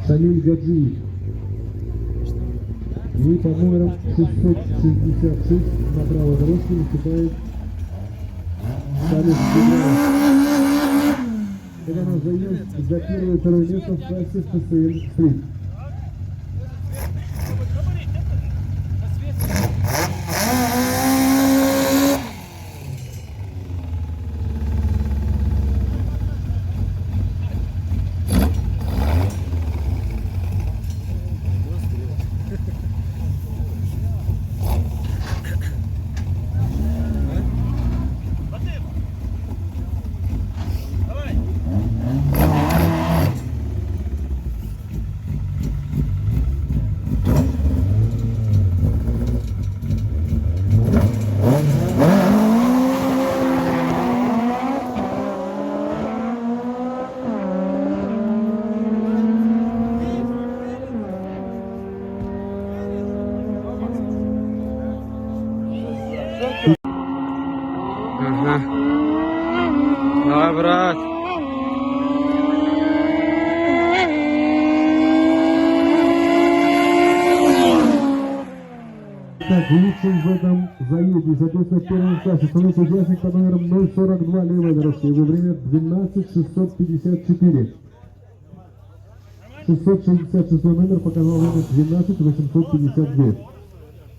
Шамиль Гаджиев. И под номером 666 на правой дорожке выступает Салих Гидраев. Это она займет за первое и второе место в классе ФСН Стрит. Ага. Давай, брат. Так, лучшим в этом заезде, соответственно, в первом классе становится участник под номером 042 левой дорожки. Его время 12:654. 666 номер показал время 12:852.